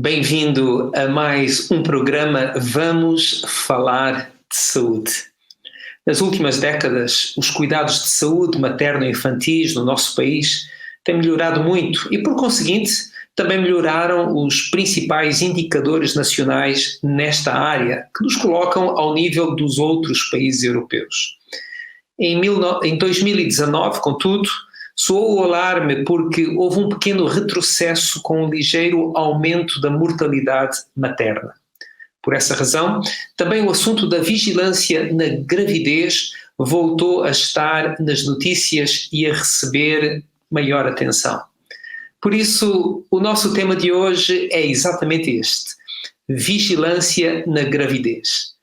Bem-vindo a mais um programa Vamos Falar de Saúde. Nas últimas décadas, os cuidados de saúde materno-infantis no nosso país têm melhorado muito e, por conseguinte, também melhoraram os principais indicadores nacionais nesta área, que nos colocam ao nível dos outros países europeus. Em 2019, contudo, soou o alarme porque houve um pequeno retrocesso com um ligeiro aumento da mortalidade materna. Por essa razão, também o assunto da vigilância na gravidez voltou a estar nas notícias e a receber maior atenção. Por isso, o nosso tema de hoje é exatamente este: vigilância na gravidez.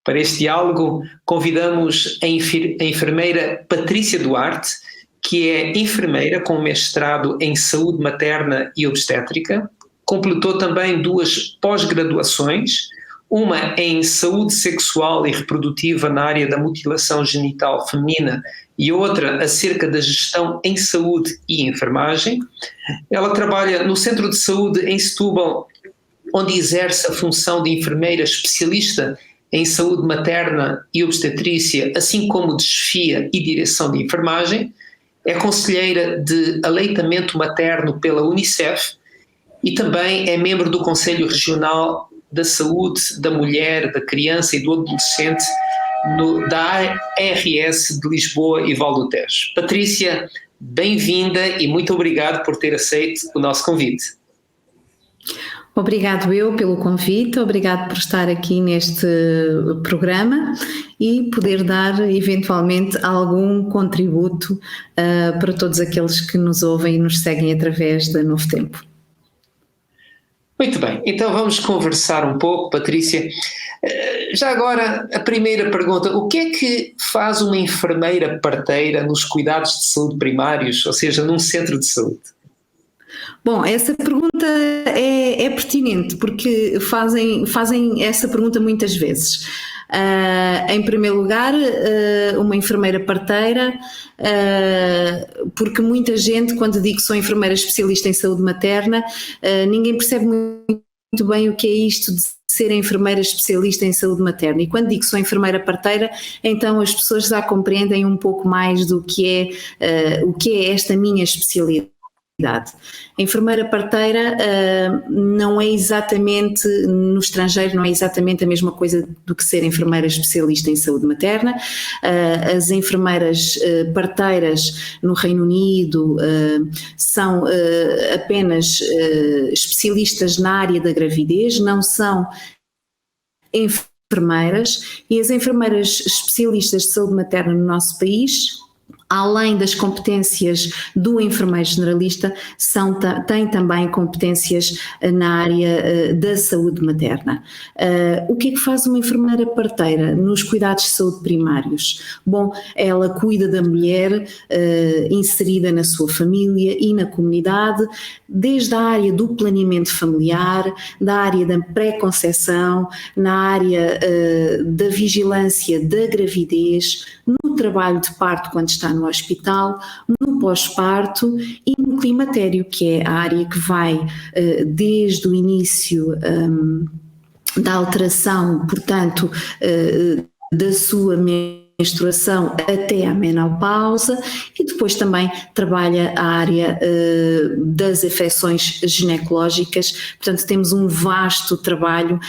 Para este diálogo, convidamos a enfermeira Patrícia Duarte, que é enfermeira com mestrado em saúde materna e obstétrica, completou também 2 pós-graduações, uma em saúde sexual e reprodutiva na área da mutilação genital feminina e outra acerca da gestão em saúde e enfermagem. Ela trabalha no Centro de Saúde em Setúbal, onde exerce a função de enfermeira especialista em saúde materna e obstetrícia, assim como de chefia e direção de enfermagem. É conselheira de aleitamento materno pela Unicef e também é membro do Conselho Regional da Saúde da Mulher, da Criança e do Adolescente da ARS de Lisboa e Val do Tejo. Patrícia, bem-vinda e muito obrigado por ter aceito o nosso convite. Obrigado eu pelo convite, obrigado por estar aqui neste programa e poder dar eventualmente algum contributo para todos aqueles que nos ouvem e nos seguem através da Novo Tempo. Muito bem, então vamos conversar um pouco, Patrícia. Já agora, a primeira pergunta: o que é que faz uma enfermeira parteira nos cuidados de saúde primários, ou seja, num centro de saúde? Bom, essa pergunta é pertinente porque fazem essa pergunta muitas vezes. Em primeiro lugar, uma enfermeira parteira, porque muita gente, quando digo que sou enfermeira especialista em saúde materna, ninguém percebe muito bem o que é isto de ser enfermeira especialista em saúde materna. E quando digo que sou enfermeira parteira, então as pessoas já compreendem um pouco mais do que é esta minha especialidade. A enfermeira parteira não é exatamente, no estrangeiro, não é exatamente a mesma coisa do que ser enfermeira especialista em saúde materna. As enfermeiras parteiras no Reino Unido são apenas especialistas na área da gravidez, não são enfermeiras, e as enfermeiras especialistas de saúde materna no nosso país, além das competências do enfermeiro generalista, têm também competências na área da saúde materna. O que é que faz uma enfermeira parteira nos cuidados de saúde primários? Bom, ela cuida da mulher inserida na sua família e na comunidade, desde a área do planeamento familiar, da área da pré-conceição, na área da vigilância da gravidez, no trabalho de parto quando está no hospital, no pós-parto e no climatério, que é a área que vai desde o início da alteração, portanto, da sua menstruação até à menopausa, e depois também trabalha a área das afecções ginecológicas. Portanto, temos um vasto trabalho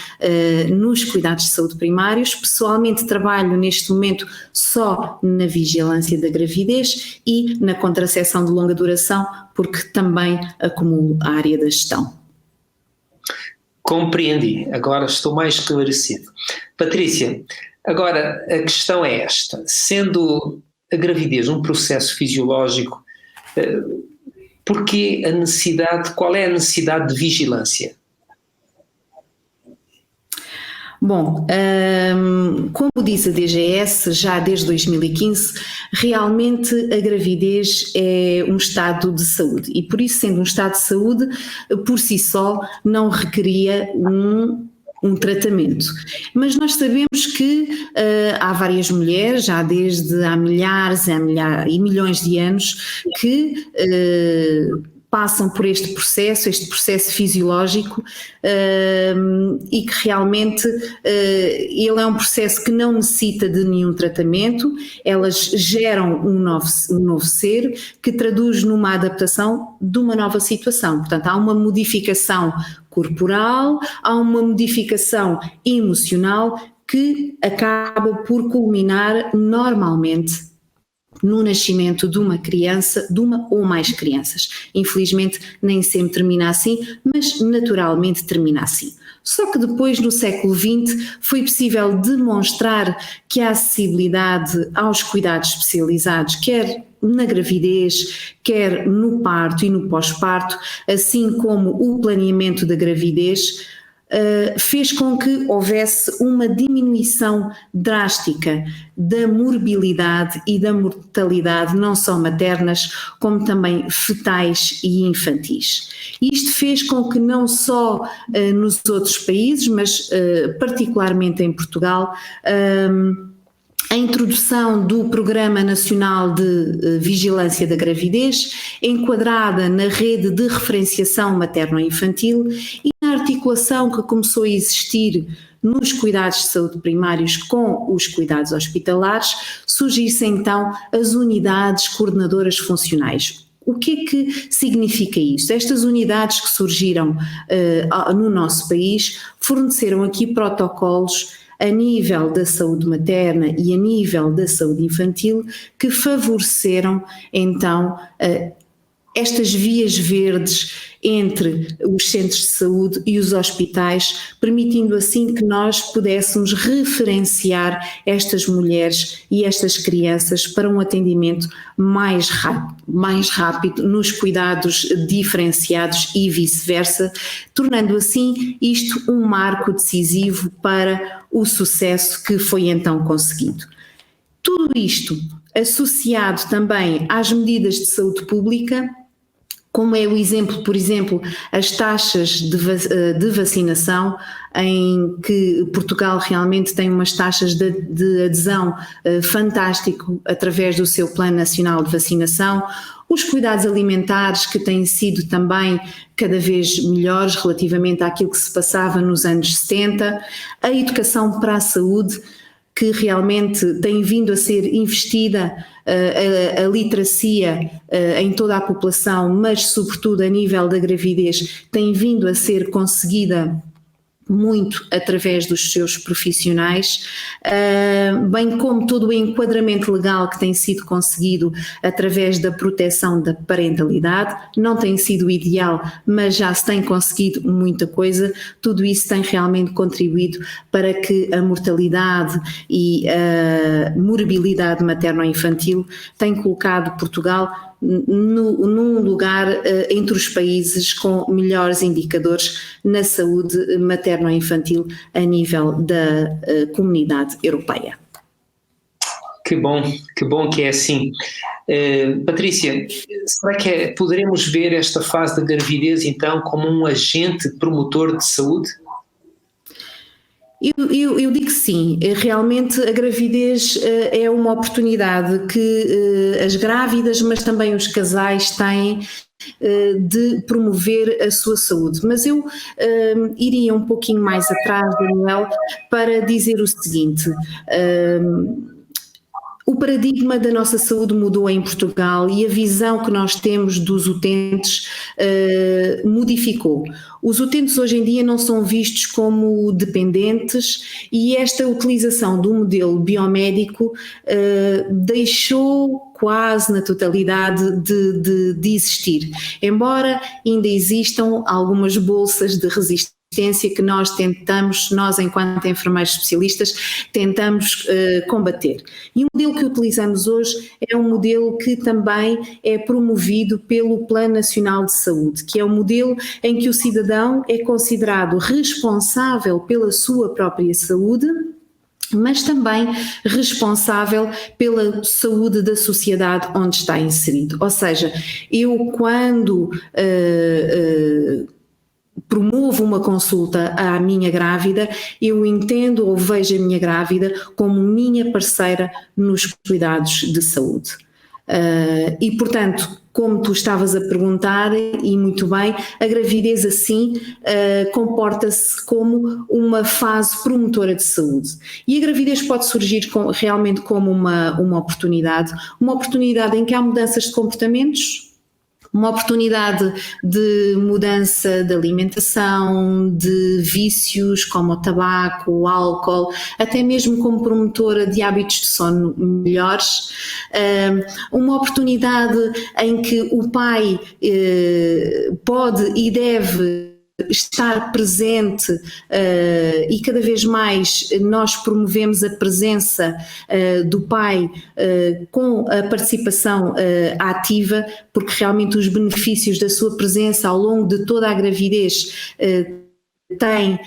nos cuidados de saúde primários. Pessoalmente trabalho neste momento só na vigilância da gravidez e na contracepção de longa duração, porque também acumulo a área da gestão. Compreendi, agora estou mais esclarecido. Patrícia, agora a questão é esta: sendo a gravidez um processo fisiológico, qual é a necessidade de vigilância? Bom, como diz a DGS, já desde 2015, realmente a gravidez é um estado de saúde e, por isso, sendo um estado de saúde, por si só não requeria um tratamento. Mas nós sabemos que há várias mulheres, já desde há milhares e milhões de anos, que passam por este processo fisiológico, e que realmente ele é um processo que não necessita de nenhum tratamento, elas geram um novo ser que traduz numa adaptação de uma nova situação. Portanto, há uma modificação corporal, há uma modificação emocional que acaba por culminar normalmente no nascimento de uma criança, de uma ou mais crianças. Infelizmente nem sempre termina assim, mas naturalmente termina assim. Só que depois, no século XX, foi possível demonstrar que a acessibilidade aos cuidados especializados, quer na gravidez, quer no parto e no pós-parto, assim como o planeamento da gravidez, fez com que houvesse uma diminuição drástica da morbilidade e da mortalidade, não só maternas, como também fetais e infantis. Isto fez com que não só nos outros países, mas particularmente em Portugal, a introdução do Programa Nacional de Vigilância da Gravidez, enquadrada na rede de referenciação materno-infantil e na articulação que começou a existir nos cuidados de saúde primários com os cuidados hospitalares, surgissem então as unidades coordenadoras funcionais. O que é que significa isto? Estas unidades que surgiram no nosso país forneceram aqui protocolos a nível da saúde materna e a nível da saúde infantil que favoreceram então estas vias verdes entre os centros de saúde e os hospitais, permitindo assim que nós pudéssemos referenciar estas mulheres e estas crianças para um atendimento mais rápido nos cuidados diferenciados e vice-versa, tornando assim isto um marco decisivo para o sucesso que foi então conseguido. Tudo isto associado também às medidas de saúde pública, como é o exemplo, por exemplo, as taxas de vacinação, em que Portugal realmente tem umas taxas de adesão fantástico através do seu Plano Nacional de Vacinação, os cuidados alimentares que têm sido também cada vez melhores relativamente àquilo que se passava nos anos 70, a educação para a saúde, que realmente tem vindo a ser investida, a literacia em toda a população, mas sobretudo a nível da gravidez, tem vindo a ser conseguida muito através dos seus profissionais, bem como todo o enquadramento legal que tem sido conseguido através da proteção da parentalidade. Não tem sido ideal, mas já se tem conseguido muita coisa. Tudo isso tem realmente contribuído para que a mortalidade e a morbilidade materno-infantil tenha colocado Portugal num lugar entre os países com melhores indicadores na saúde materno-infantil a nível da comunidade europeia. Que bom que é assim. Patrícia, será que poderemos ver esta fase da gravidez então como um agente promotor de saúde? Eu digo que sim, realmente a gravidez é uma oportunidade que as grávidas, mas também os casais têm de promover a sua saúde. Mas eu iria um pouquinho mais atrás, Daniel, para dizer o seguinte. O paradigma da nossa saúde mudou em Portugal e a visão que nós temos dos utentes modificou. Os utentes hoje em dia não são vistos como dependentes e esta utilização do modelo biomédico deixou quase na totalidade de existir, embora ainda existam algumas bolsas de resistência que nós enquanto enfermeiros especialistas, tentamos combater. E o modelo que utilizamos hoje é um modelo que também é promovido pelo Plano Nacional de Saúde, que é um modelo em que o cidadão é considerado responsável pela sua própria saúde, mas também responsável pela saúde da sociedade onde está inserido. Ou seja, eu quando promovo uma consulta à minha grávida, eu entendo ou vejo a minha grávida como minha parceira nos cuidados de saúde. E, portanto, como tu estavas a perguntar, e muito bem, a gravidez assim comporta-se como uma fase promotora de saúde. E a gravidez pode surgir realmente como uma oportunidade em que há mudanças de comportamentos, uma oportunidade de mudança de alimentação, de vícios como o tabaco, o álcool, até mesmo como promotora de hábitos de sono melhores, uma oportunidade em que o pai pode e deve estar presente, e cada vez mais nós promovemos a presença do pai com a participação ativa, porque realmente os benefícios da sua presença ao longo de toda a gravidez têm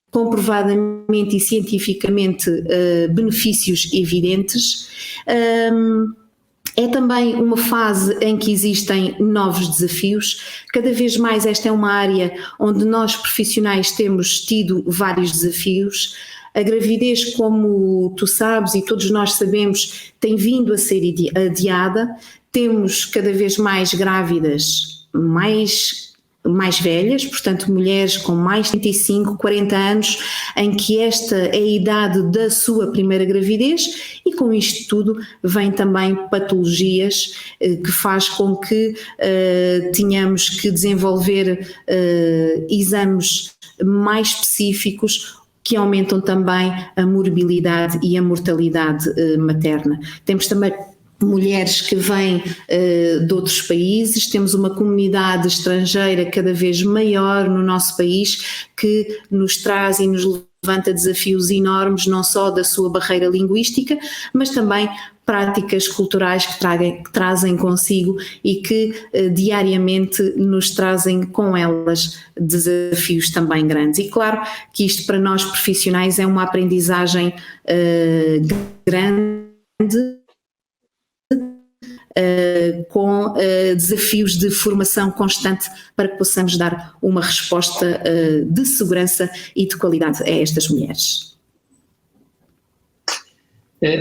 comprovadamente e cientificamente benefícios evidentes. É também uma fase em que existem novos desafios. Cada vez mais esta é uma área onde nós profissionais temos tido vários desafios. A gravidez, como tu sabes e todos nós sabemos, tem vindo a ser adiada. Temos cada vez mais grávidas mais velhas, portanto mulheres com mais de 35, 40 anos, em que esta é a idade da sua primeira gravidez, e com isto tudo vem também patologias que faz com que tenhamos que desenvolver exames mais específicos que aumentam também a morbilidade e a mortalidade materna. Temos também mulheres que vêm de outros países, temos uma comunidade estrangeira cada vez maior no nosso país, que nos traz e nos levanta desafios enormes, não só da sua barreira linguística, mas também práticas culturais que trazem consigo e que diariamente nos trazem com elas desafios também grandes. E claro que isto para nós profissionais é uma aprendizagem grande, com desafios de formação constante para que possamos dar uma resposta de segurança e de qualidade a estas mulheres.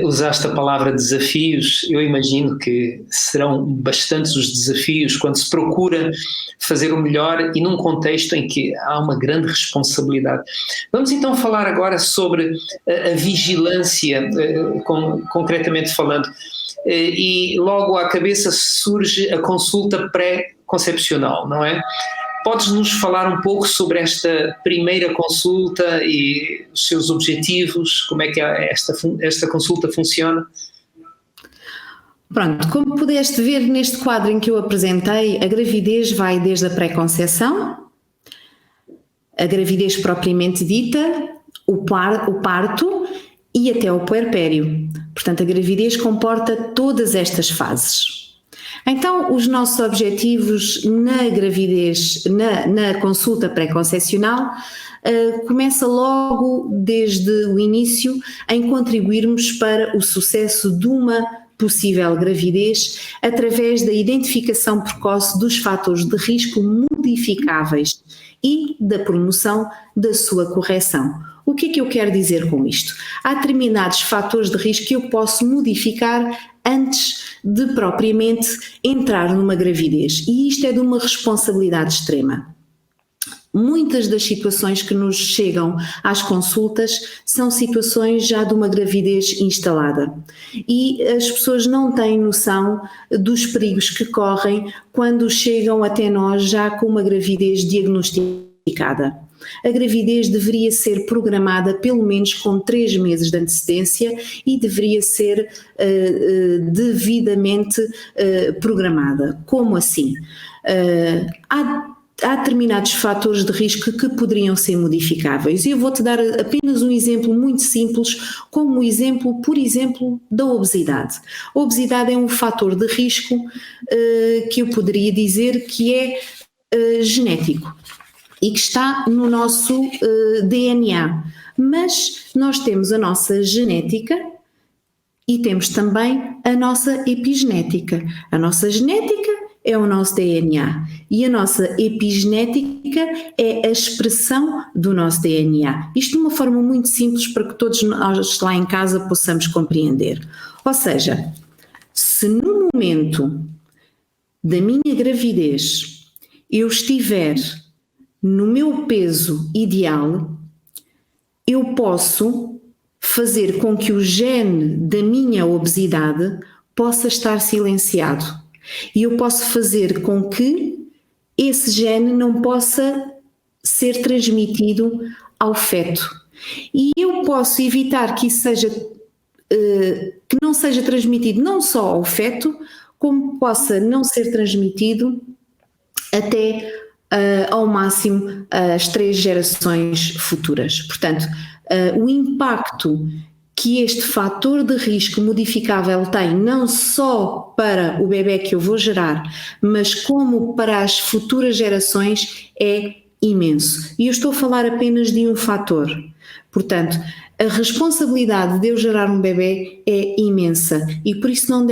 Usaste a palavra desafios. Eu imagino que serão bastantes os desafios quando se procura fazer o melhor e num contexto em que há uma grande responsabilidade. Vamos então falar agora sobre a vigilância, concretamente falando. E logo à cabeça surge a consulta pré-concepcional, não é? Podes-nos falar um pouco sobre esta primeira consulta e os seus objetivos, como é que esta consulta funciona? Pronto, como pudeste ver neste quadro em que eu apresentei, a gravidez vai desde a pré-conceição, a gravidez propriamente dita, o parto e até o puerpério. Portanto, a gravidez comporta todas estas fases. Então, os nossos objetivos na gravidez, na consulta pré-concepcional, começa logo desde o início em contribuirmos para o sucesso de uma possível gravidez através da identificação precoce dos fatores de risco modificáveis e da promoção da sua correção. O que é que eu quero dizer com isto? Há determinados fatores de risco que eu posso modificar antes de propriamente entrar numa gravidez, e isto é de uma responsabilidade extrema. Muitas das situações que nos chegam às consultas são situações já de uma gravidez instalada, e as pessoas não têm noção dos perigos que correm quando chegam até nós já com uma gravidez diagnosticada. A gravidez deveria ser programada pelo menos com 3 meses de antecedência e deveria ser devidamente programada. Como assim? Há determinados fatores de risco que poderiam ser modificáveis. E eu vou-te dar apenas um exemplo muito simples, como o exemplo, por exemplo, da obesidade. A obesidade é um fator de risco que eu poderia dizer que é genético e que está no nosso DNA. Mas nós temos a nossa genética e temos também a nossa epigenética. A nossa genética é o nosso DNA e a nossa epigenética é a expressão do nosso DNA. Isto de uma forma muito simples para que todos nós lá em casa possamos compreender. Ou seja, se no momento da minha gravidez eu estiver no meu peso ideal, eu posso fazer com que o gene da minha obesidade possa estar silenciado. E eu posso fazer com que esse gene não possa ser transmitido ao feto. E eu posso evitar que isso seja, que não seja transmitido não só ao feto, como possa não ser transmitido até ao máximo as 3 gerações futuras. Portanto, o impacto que este fator de risco modificável tem, não só para o bebê que eu vou gerar, mas como para as futuras gerações, é imenso. E eu estou a falar apenas de um fator. Portanto, a responsabilidade de eu gerar um bebê é imensa e por isso não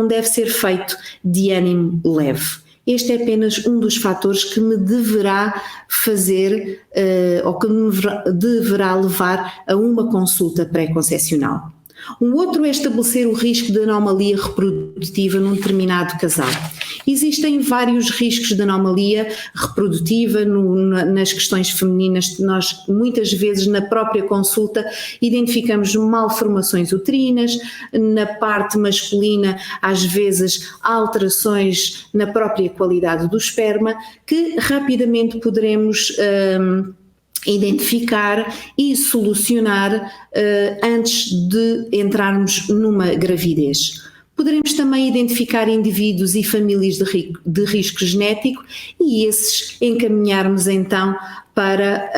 deve ser feito de ânimo leve. Este é apenas um dos fatores que me deverá fazer ou que me deverá levar a uma consulta pré-concepcional. Um outro é estabelecer o risco de anomalia reprodutiva num determinado casal. Existem vários riscos de anomalia reprodutiva nas questões femininas. Nós muitas vezes na própria consulta identificamos malformações uterinas, na parte masculina às vezes alterações na própria qualidade do esperma que rapidamente poderemos identificar e solucionar antes de entrarmos numa gravidez. Poderemos também identificar indivíduos e famílias de risco genético e esses encaminharmos então para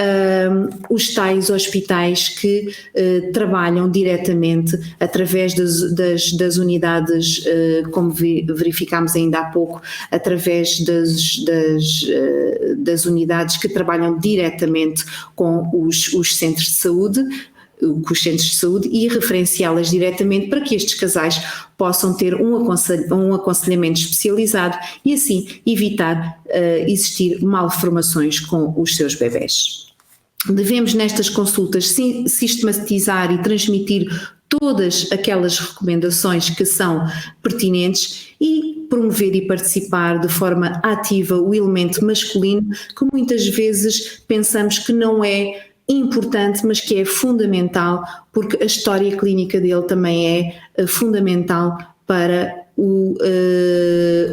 os tais hospitais que trabalham diretamente através das unidades, como verificámos ainda há pouco, através das unidades que trabalham diretamente com os centros de saúde, e referenciá-las diretamente para que estes casais possam ter um aconselhamento especializado e assim evitar existir malformações com os seus bebés. Devemos nestas consultas sistematizar e transmitir todas aquelas recomendações que são pertinentes e promover e participar de forma ativa o elemento masculino que muitas vezes pensamos que não é importante, mas que é fundamental, porque a história clínica dele também é fundamental para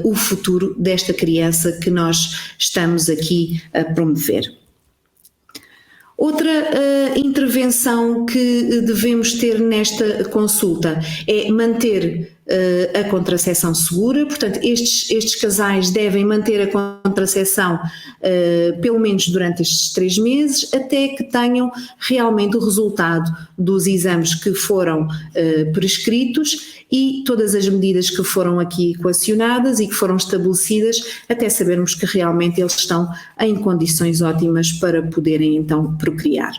o futuro desta criança que nós estamos aqui a promover. Outra intervenção que devemos ter nesta consulta é manter a contracepção segura. Portanto, estes casais devem manter a contracepção pelo menos durante estes 3 meses, até que tenham realmente o resultado dos exames que foram prescritos e todas as medidas que foram aqui equacionadas e que foram estabelecidas, até sabermos que realmente eles estão em condições ótimas para poderem então procriar.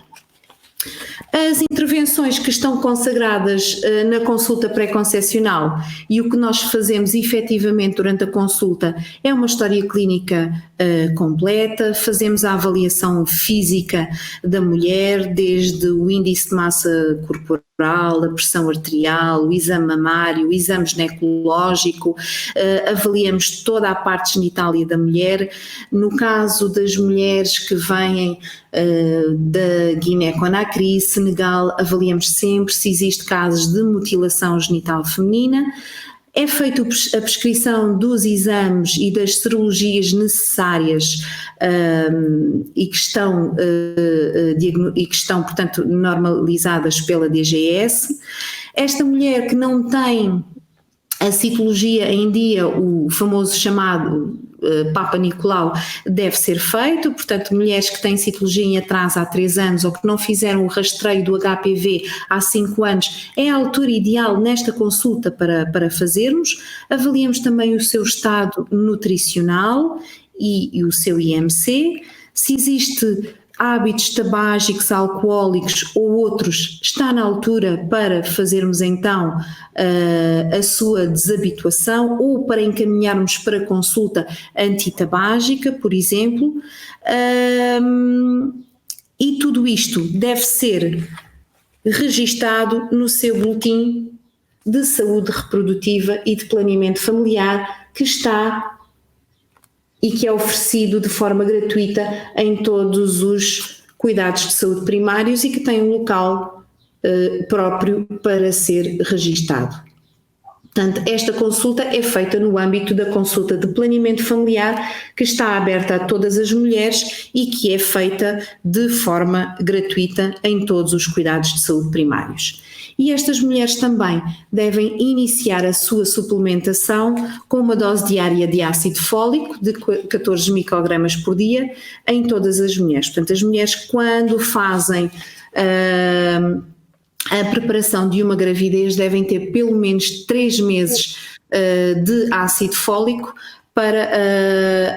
As intervenções que estão consagradas na consulta pré-concepcional e o que nós fazemos efetivamente durante a consulta é uma história clínica completa, fazemos a avaliação física da mulher, desde o índice de massa corporal, a pressão arterial, o exame mamário, o exame ginecológico, avaliamos toda a parte genitália da mulher. No caso das mulheres que vêm da Guiné-Conakry, Senegal, avaliamos sempre se existe casos de mutilação genital feminina. É feita a prescrição dos exames e das serologias necessárias e que estão, portanto, normalizadas pela DGS. Esta mulher que não tem a citologia em dia, o famoso chamado Papa Nicolau, deve ser feito. Portanto, mulheres que têm citologia em atraso há 3 anos ou que não fizeram o rastreio do HPV há 5 anos, é a altura ideal nesta consulta para fazermos. Avaliamos também o seu estado nutricional e o seu IMC. Se existe hábitos tabágicos, alcoólicos ou outros, está na altura para fazermos então a sua desabituação ou para encaminharmos para consulta antitabágica, por exemplo, e tudo isto deve ser registado no seu boletim de saúde reprodutiva e de planeamento familiar que está e que é oferecido de forma gratuita em todos os cuidados de saúde primários e que tem um local próprio para ser registado. Portanto, esta consulta é feita no âmbito da consulta de planeamento familiar, que está aberta a todas as mulheres e que é feita de forma gratuita em todos os cuidados de saúde primários. E estas mulheres também devem iniciar a sua suplementação com uma dose diária de ácido fólico de 14 microgramas por dia em todas as mulheres. Portanto, as mulheres, quando fazem a preparação de uma gravidez, devem ter pelo menos 3 meses de ácido fólico para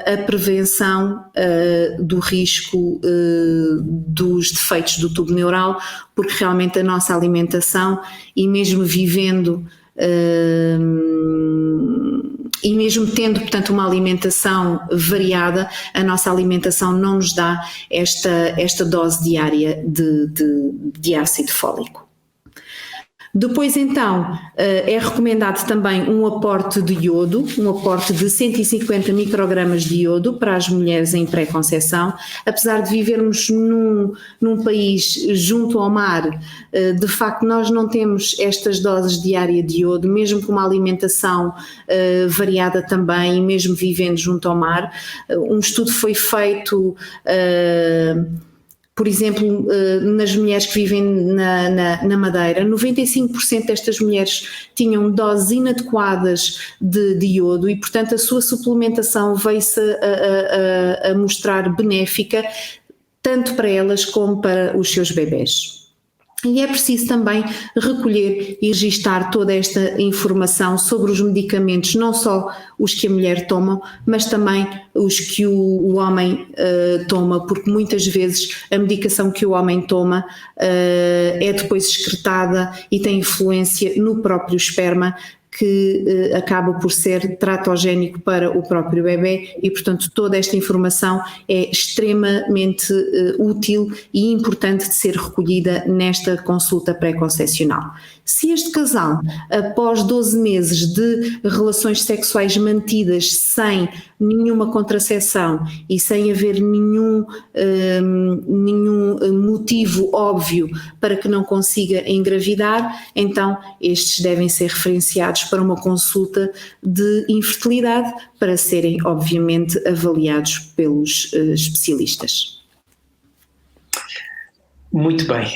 a prevenção do risco dos defeitos do tubo neural, porque realmente a nossa alimentação, e mesmo vivendo e mesmo tendo, portanto, uma alimentação variada, a nossa alimentação não nos dá esta dose diária de ácido fólico. Depois, então, é recomendado também um aporte de iodo, um aporte de 150 microgramas de iodo para as mulheres em pré-conceição. Apesar de vivermos num país junto ao mar, de facto nós não temos estas doses diárias de iodo, mesmo com uma alimentação variada também, e mesmo vivendo junto ao mar. Um estudo foi feito, por exemplo, nas mulheres que vivem na Madeira, 95% destas mulheres tinham doses inadequadas de iodo e, portanto, a sua suplementação veio-se a mostrar benéfica tanto para elas como para os seus bebés. E é preciso também recolher e registar toda esta informação sobre os medicamentos, não só os que a mulher toma, mas também os que o homem toma, porque muitas vezes a medicação que o homem toma é depois excretada e tem influência no próprio esperma, que acaba por ser teratogénico para o próprio bebê e, portanto, toda esta informação é extremamente útil e importante de ser recolhida nesta consulta pré-concepcional. Se este casal, após 12 meses de relações sexuais mantidas sem nenhuma contracepção e sem haver nenhum motivo óbvio para que não consiga engravidar, então estes devem ser referenciados para uma consulta de infertilidade para serem, obviamente, avaliados pelos especialistas. Muito bem.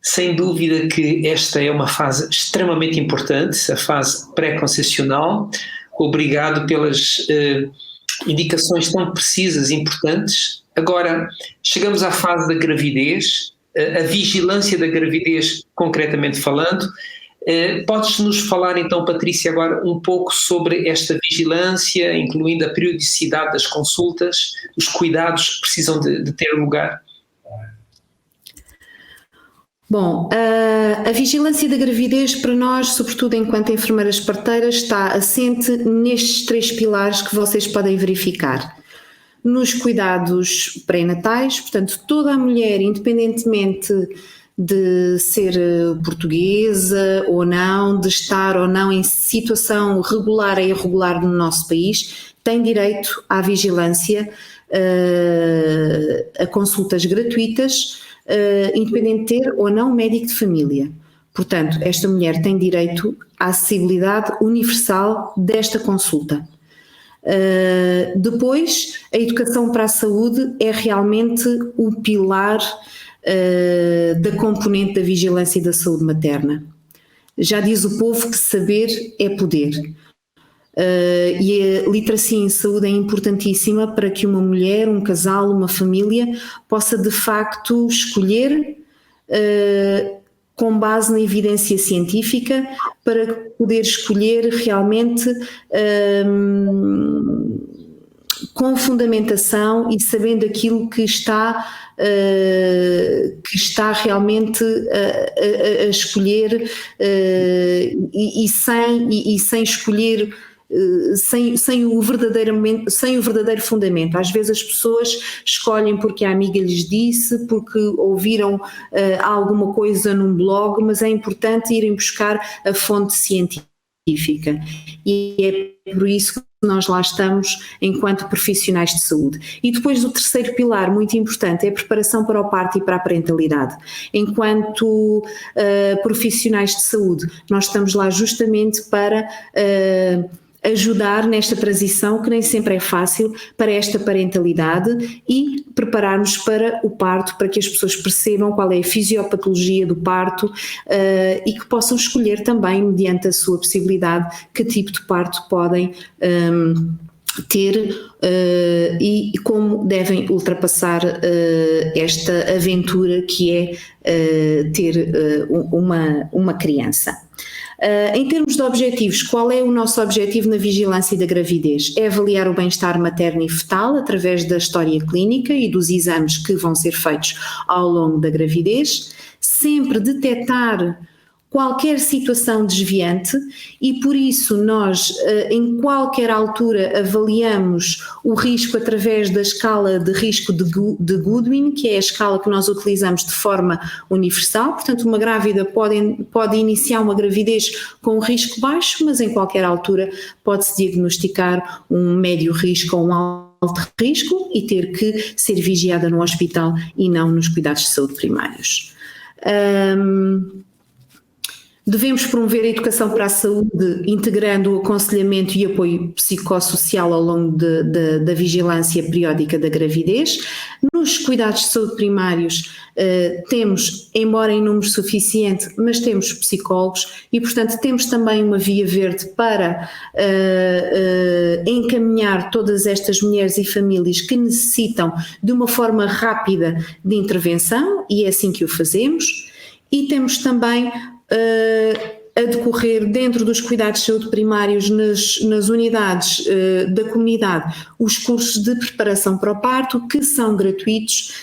Sem dúvida que esta é uma fase extremamente importante, a fase pré-concepcional. Obrigado pelas indicações tão precisas e importantes. Agora, chegamos à fase da gravidez, a vigilância da gravidez, concretamente falando. Podes-nos falar então, Patrícia, agora um pouco sobre esta vigilância, incluindo a periodicidade das consultas, os cuidados que precisam de ter lugar? Bom, a vigilância da gravidez para nós, sobretudo enquanto enfermeiras parteiras, está assente nestes 3 pilares que vocês podem verificar. Nos cuidados pré-natais, portanto, toda a mulher, independentemente de ser portuguesa ou não, de estar ou não em situação regular ou irregular no nosso país, tem direito à vigilância, a consultas gratuitas, independente de ter ou não médico de família. Portanto, esta mulher tem direito à acessibilidade universal desta consulta. Depois, a educação para a saúde é realmente o pilar da componente da vigilância da saúde materna. Já diz o povo que saber é poder. E a literacia em saúde é importantíssima para que uma mulher, um casal, uma família possa de facto escolher com base na evidência científica, para poder escolher realmente com fundamentação e sabendo aquilo que está realmente a escolher e sem escolher sem o verdadeiro fundamento. Às vezes as pessoas escolhem porque a amiga lhes disse, porque ouviram alguma coisa num blog, mas é importante irem buscar a fonte científica. científica, e é por isso que nós lá estamos enquanto profissionais de saúde. E depois o terceiro pilar, muito importante, é a preparação para o parto e para a parentalidade. Enquanto profissionais de saúde, nós estamos lá justamente para ajudar nesta transição, que nem sempre é fácil, para esta parentalidade, e preparar-nos para o parto, para que as pessoas percebam qual é a fisiopatologia do parto e que possam escolher também, mediante a sua possibilidade, que tipo de parto podem ter e como devem ultrapassar esta aventura que é ter uma criança. Em termos de objetivos, qual é o nosso objetivo na vigilância da gravidez? É avaliar o bem-estar materno e fetal através da história clínica e dos exames que vão ser feitos ao longo da gravidez, sempre detectar qualquer situação desviante, e por isso nós em qualquer altura avaliamos o risco através da escala de risco de Goodwin, que é a escala que nós utilizamos de forma universal. Portanto, uma grávida pode iniciar uma gravidez com um risco baixo, mas em qualquer altura pode-se diagnosticar um médio risco ou um alto risco e ter que ser vigiada no hospital e não nos cuidados de saúde primários. Devemos promover a educação para a saúde, integrando o aconselhamento e apoio psicossocial ao longo da vigilância periódica da gravidez. Nos cuidados de saúde primários temos, embora em número suficiente, mas temos psicólogos e, portanto, temos também uma via verde para encaminhar todas estas mulheres e famílias que necessitam de uma forma rápida de intervenção, e é assim que o fazemos. E temos também a decorrer dentro dos cuidados de saúde primários nas unidades da comunidade os cursos de preparação para o parto, que são gratuitos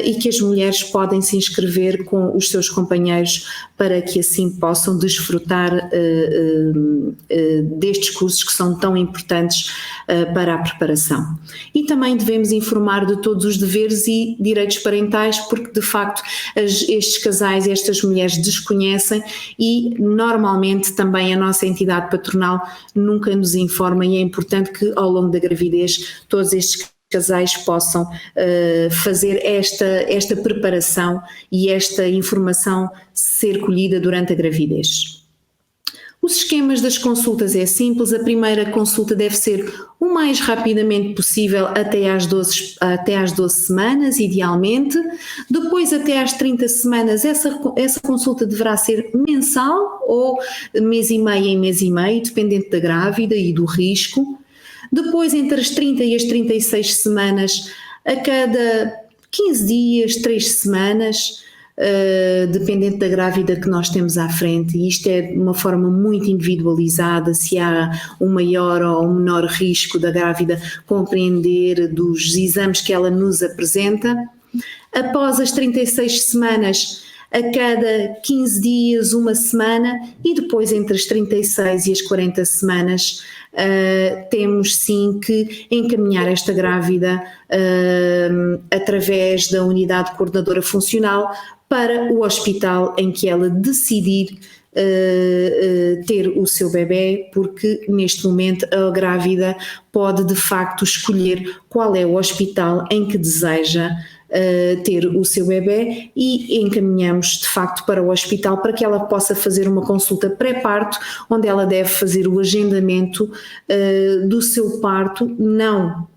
e que as mulheres podem se inscrever com os seus companheiros para que assim possam desfrutar destes cursos que são tão importantes para a preparação. E também devemos informar de todos os deveres e direitos parentais, porque de facto estes casais, estas mulheres desconhecem, e normalmente também a nossa entidade patronal nunca nos informa, e é importante que ao longo da gravidez todos estes casais possam fazer esta preparação e esta informação ser colhida durante a gravidez. Os esquemas das consultas é simples. A primeira consulta deve ser o mais rapidamente possível até às 12 semanas, idealmente. Depois, até às 30 semanas, essa consulta deverá ser mensal ou mês e meio em mês e meio, dependente da grávida e do risco. Depois, entre as 30 e as 36 semanas, a cada 15 dias, 3 semanas, dependente da grávida que nós temos à frente, e isto é de uma forma muito individualizada, se há um maior ou um menor risco da grávida compreender dos exames que ela nos apresenta. Após as 36 semanas, a cada 15 dias, uma semana, e depois entre as 36 e as 40 semanas temos sim que encaminhar esta grávida através da unidade coordenadora funcional para o hospital em que ela decidir ter o seu bebê, porque neste momento a grávida pode de facto escolher qual é o hospital em que deseja ter o seu bebê, e encaminhamos de facto para o hospital para que ela possa fazer uma consulta pré-parto, onde ela deve fazer o agendamento do seu parto, não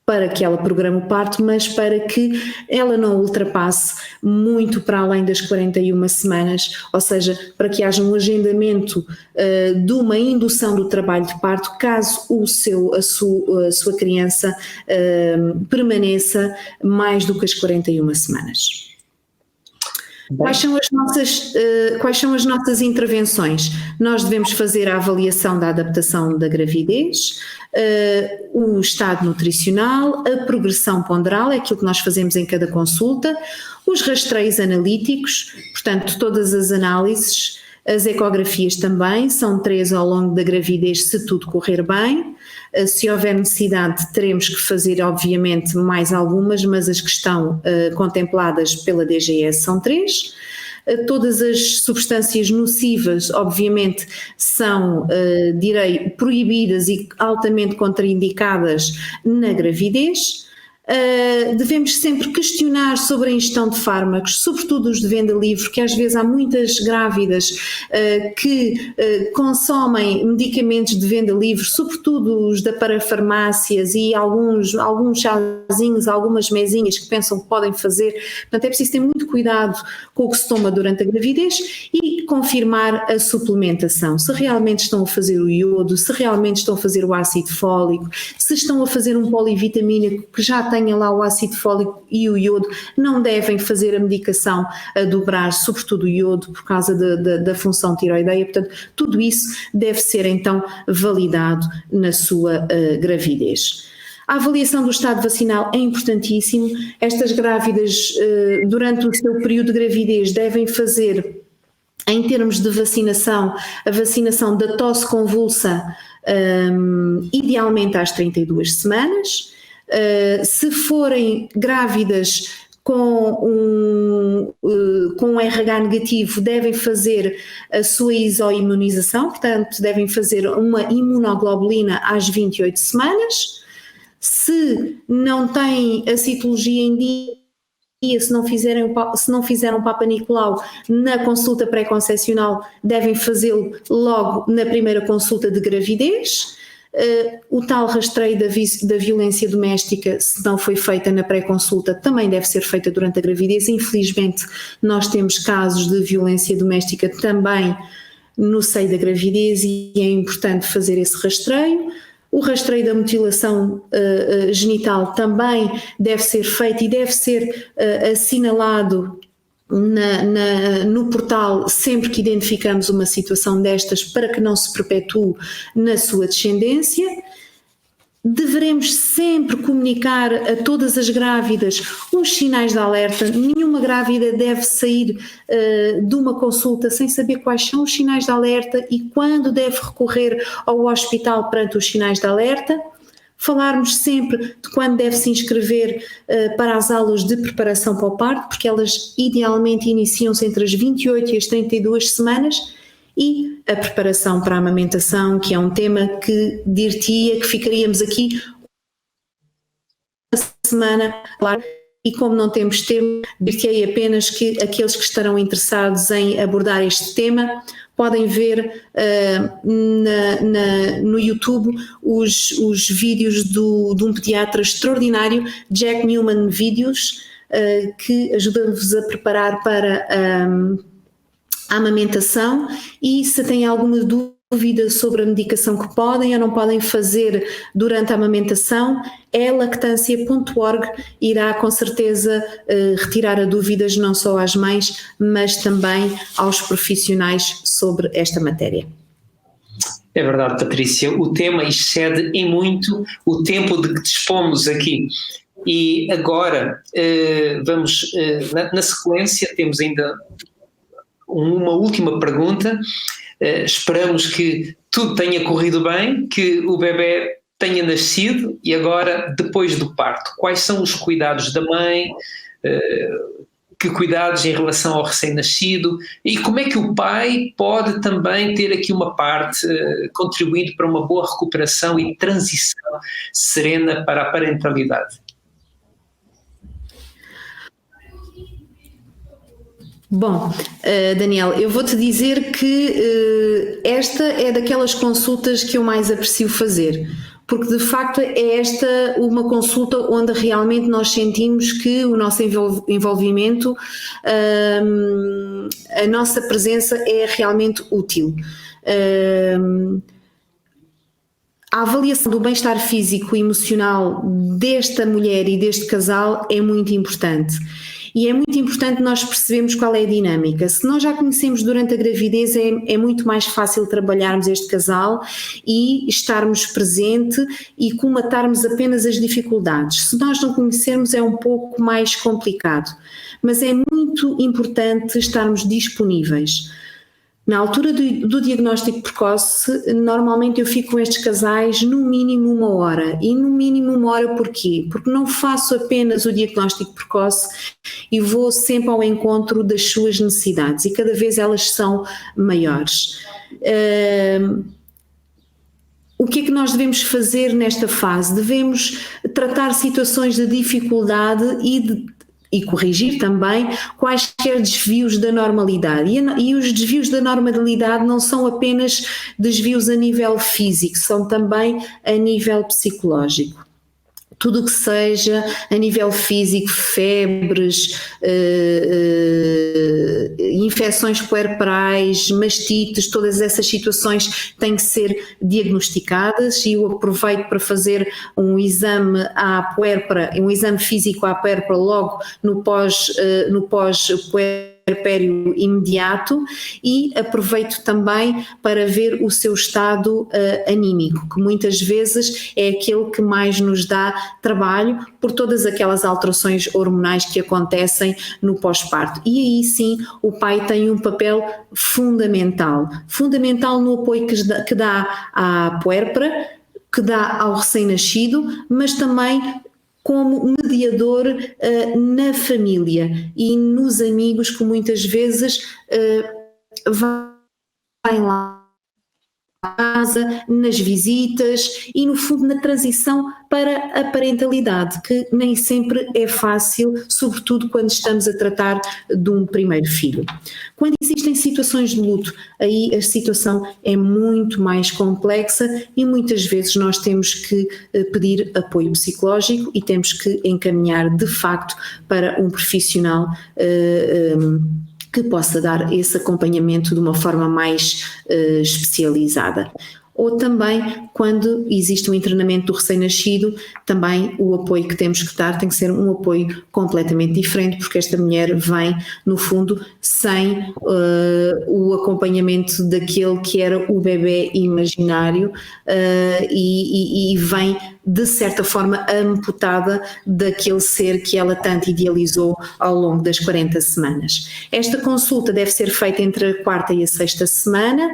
para que ela programe o parto, mas para que ela não ultrapasse muito para além das 41 semanas, ou seja, para que haja um agendamento de uma indução do trabalho de parto, caso a sua criança permaneça mais do que as 41 semanas. Quais são as nossas intervenções? Nós devemos fazer a avaliação da adaptação da gravidez, o estado nutricional, a progressão ponderal, é aquilo que nós fazemos em cada consulta, os rastreios analíticos, portanto todas as análises, as ecografias também, são 3 ao longo da gravidez se tudo correr bem. Se houver necessidade, teremos que fazer obviamente mais algumas, mas as que estão contempladas pela DGS são 3. Todas as substâncias nocivas, obviamente, são, direi, proibidas e altamente contraindicadas na gravidez. Devemos sempre questionar sobre a ingestão de fármacos, sobretudo os de venda livre, porque às vezes há muitas grávidas que consomem medicamentos de venda livre, sobretudo os da parafarmácias e alguns chazinhos, algumas mesinhas que pensam que podem fazer. Portanto, é preciso ter muito cuidado com o que se toma durante a gravidez e confirmar a suplementação, se realmente estão a fazer o iodo, se realmente estão a fazer o ácido fólico, se estão a fazer um polivitamínico que já tenha lá o ácido fólico e o iodo. Não devem fazer a medicação a dobrar, sobretudo o iodo, por causa da função tiroideia. Portanto, tudo isso deve ser então validado na sua gravidez. A avaliação do estado vacinal é importantíssimo. Estas grávidas, durante o seu período de gravidez, devem fazer, em termos de vacinação, a vacinação da tosse convulsa, idealmente às 32 semanas. Se forem grávidas com um RH negativo, devem fazer a sua isoimunização, portanto devem fazer uma imunoglobulina às 28 semanas. Se não têm a citologia em dia, se não fizeram Papa Nicolau na consulta pré-concepcional, devem fazê-lo logo na primeira consulta de gravidez. O tal rastreio da violência doméstica, se não foi feita na pré-consulta, também deve ser feita durante a gravidez. Infelizmente, nós temos casos de violência doméstica também no seio da gravidez e é importante fazer esse rastreio. O rastreio da mutilação genital também deve ser feito e deve ser assinalado no portal sempre que identificamos uma situação destas, para que não se perpetue na sua descendência. Deveremos sempre comunicar a todas as grávidas os sinais de alerta. Nenhuma grávida deve sair de uma consulta sem saber quais são os sinais de alerta e quando deve recorrer ao hospital perante os sinais de alerta. Falarmos sempre de quando deve se inscrever para as aulas de preparação para o parto, porque elas idealmente iniciam-se entre as 28 e as 32 semanas, e a preparação para a amamentação, que é um tema que dir-te-ia que ficaríamos aqui uma semana, claro, e como não temos tempo, dir-te-ei apenas que aqueles que estarão interessados em abordar este tema podem ver no YouTube os vídeos de um pediatra extraordinário, Jack Newman Videos, que ajuda-vos a preparar para a amamentação. E se têm alguma dúvida sobre a medicação que podem ou não podem fazer durante a amamentação, lactancia.org irá com certeza retirar as dúvidas não só às mães, mas também aos profissionais sobre esta matéria. É verdade, Patrícia, o tema excede em muito o tempo de que dispomos aqui. E agora vamos, na sequência, temos ainda uma última pergunta. Esperamos que tudo tenha corrido bem, que o bebê tenha nascido, e agora, depois do parto, quais são os cuidados da mãe, que cuidados em relação ao recém-nascido, e como é que o pai pode também ter aqui uma parte, contribuindo para uma boa recuperação e transição serena para a parentalidade? Bom, Daniel, eu vou-te dizer que esta é daquelas consultas que eu mais aprecio fazer, porque de facto é esta uma consulta onde realmente nós sentimos que o nosso envolvimento, a nossa presença é realmente útil. A avaliação do bem-estar físico e emocional desta mulher e deste casal é muito importante. E é muito importante nós percebermos qual é a dinâmica. Se nós já conhecemos durante a gravidez, é muito mais fácil trabalharmos este casal e estarmos presente e comatarmos apenas as dificuldades. Se nós não conhecermos, é um pouco mais complicado. Mas é muito importante estarmos disponíveis. Na altura do diagnóstico precoce, normalmente eu fico com estes casais no mínimo 1 hora. E no mínimo 1 hora porquê? Porque não faço apenas o diagnóstico precoce e vou sempre ao encontro das suas necessidades, e cada vez elas são maiores. O que é que nós devemos fazer nesta fase? Devemos tratar situações de dificuldade e corrigir também quaisquer desvios da normalidade. E os desvios da normalidade não são apenas desvios a nível físico, são também a nível psicológico. Tudo o que seja a nível físico, febres, infecções puerperais, mastites, todas essas situações têm que ser diagnosticadas, e eu aproveito para fazer um exame à puérpera, um exame físico à puérpera logo no pós-puerpério imediato, e aproveito também para ver o seu estado anímico, que muitas vezes é aquele que mais nos dá trabalho por todas aquelas alterações hormonais que acontecem no pós-parto. E aí sim o pai tem um papel fundamental no apoio que dá à puérpera, que dá ao recém-nascido, mas também como mediador na família e nos amigos, que muitas vezes vai lá à casa, nas visitas e no fundo na transição para a parentalidade, que nem sempre é fácil, sobretudo quando estamos a tratar de um primeiro filho. Quando existem situações de luto, aí a situação é muito mais complexa e muitas vezes nós temos que pedir apoio psicológico e temos que encaminhar de facto para um profissional que possa dar esse acompanhamento de uma forma mais especializada. Ou também, quando existe um internamento do recém-nascido, também o apoio que temos que dar tem que ser um apoio completamente diferente, porque esta mulher vem, no fundo, sem o acompanhamento daquele que era o bebê imaginário, e vem, de certa forma, amputada daquele ser que ela tanto idealizou ao longo das 40 semanas. Esta consulta deve ser feita entre a 4ª e a 6ª semana,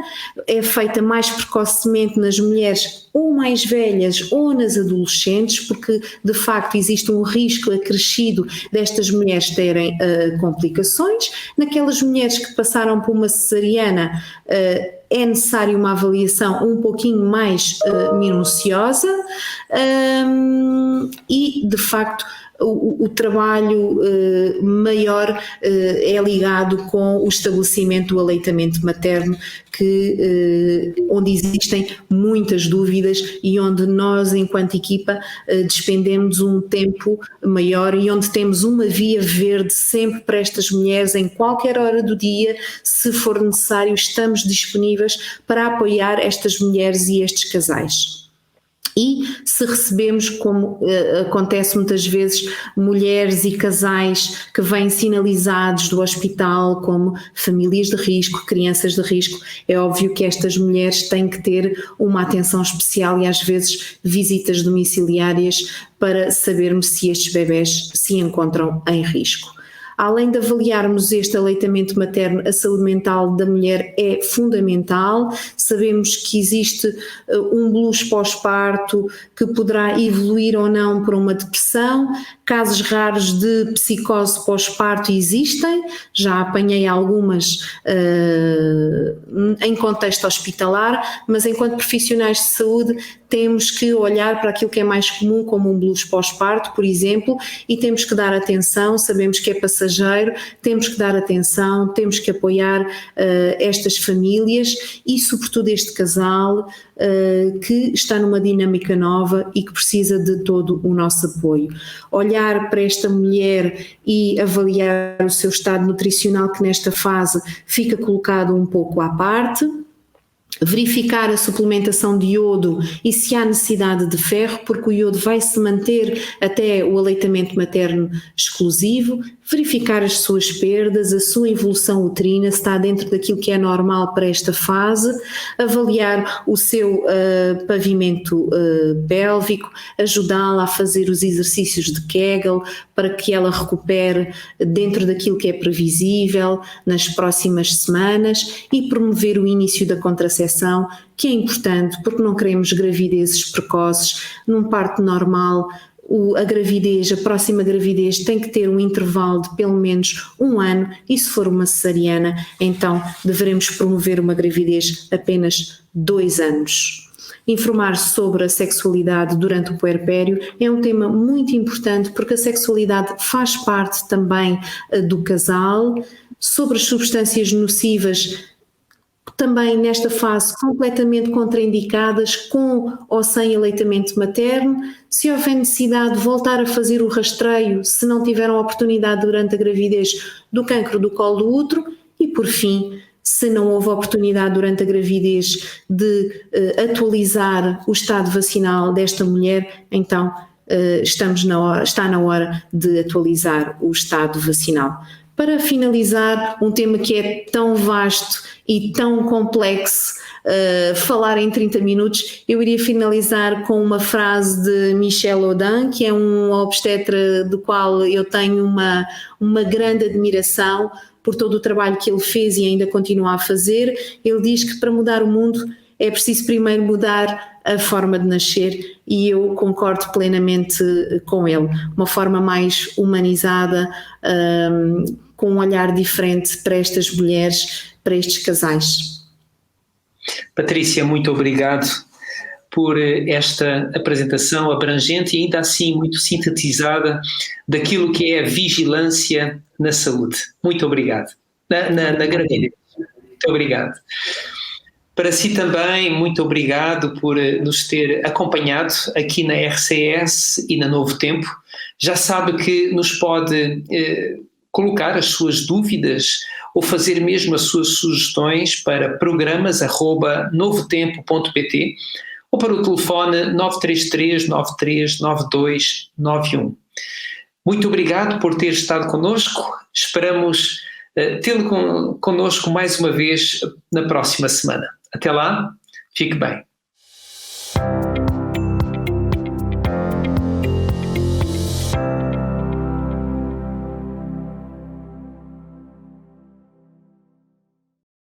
é feita mais precocemente nas mulheres ou mais velhas ou nas adolescentes, porque de facto existe um risco acrescido destas mulheres terem complicações. Naquelas mulheres que passaram por uma cesariana, é necessário uma avaliação um pouquinho mais minuciosa, e de facto o trabalho maior é ligado com o estabelecimento do aleitamento materno, onde existem muitas dúvidas e onde nós, enquanto equipa, despendemos um tempo maior e onde temos uma via verde sempre para estas mulheres em qualquer hora do dia. Se for necessário, estamos disponíveis para apoiar estas mulheres e estes casais. E se recebemos, como acontece muitas vezes, mulheres e casais que vêm sinalizados do hospital como famílias de risco, crianças de risco, é óbvio que estas mulheres têm que ter uma atenção especial e às vezes visitas domiciliárias para sabermos se estes bebés se encontram em risco. Além de avaliarmos este aleitamento materno, a saúde mental da mulher é fundamental. Sabemos que existe um blues pós-parto que poderá evoluir ou não para uma depressão. Casos raros de psicose pós-parto existem, já apanhei algumas em contexto hospitalar, mas enquanto profissionais de saúde temos que olhar para aquilo que é mais comum, como um blues pós-parto, por exemplo, e temos que dar atenção. Sabemos que é passageiro, temos que dar atenção, temos que apoiar estas famílias e sobretudo este casal que está numa dinâmica nova e que precisa de todo o nosso apoio. Olhar para esta mulher e avaliar o seu estado nutricional, que nesta fase fica colocado um pouco à parte. Verificar a suplementação de iodo e se há necessidade de ferro, porque o iodo vai se manter até o aleitamento materno exclusivo. verificar as suas perdas, a sua evolução uterina, se está dentro daquilo que é normal para esta fase, avaliar o seu pavimento pélvico, ajudá-la a fazer os exercícios de Kegel para que ela recupere dentro daquilo que é previsível nas próximas semanas e promover o início da contracepção, que é importante porque não queremos gravidezes precoces. Num parto normal, a próxima gravidez tem que ter um intervalo de pelo menos 1 ano e se for uma cesariana, então deveremos promover uma gravidez apenas 2 anos. Informar sobre a sexualidade durante o puerpério é um tema muito importante porque a sexualidade faz parte também do casal, sobre as substâncias nocivas também nesta fase completamente contraindicadas, com ou sem aleitamento materno. Se houver necessidade de voltar a fazer o rastreio, se não tiveram a oportunidade durante a gravidez, do cancro do colo do útero. E por fim, se não houve oportunidade durante a gravidez de atualizar o estado vacinal desta mulher, então está na hora de atualizar o estado vacinal. Para finalizar, um tema que é tão vasto e tão complexo, falar em 30 minutos, eu iria finalizar com uma frase de Michel Audin, que é um obstetra do qual eu tenho uma grande admiração por todo o trabalho que ele fez e ainda continua a fazer. Ele diz que para mudar o mundo é preciso primeiro mudar a forma de nascer, e eu concordo plenamente com ele. Uma forma mais humanizada, com um olhar diferente para estas mulheres, para estes casais. Patrícia, muito obrigado por esta apresentação abrangente e ainda assim muito sintetizada daquilo que é a vigilância na saúde. Muito obrigado. Na gravidez. Muito obrigado. Para si também, muito obrigado por nos ter acompanhado aqui na RCS e na Novo Tempo. Já sabe que nos pode colocar as suas dúvidas ou fazer mesmo as suas sugestões para programas@novotempo.pt ou para o telefone 933 93 92 91. Muito obrigado por ter estado connosco. Esperamos tê-lo connosco mais uma vez na próxima semana. Até lá, fique bem.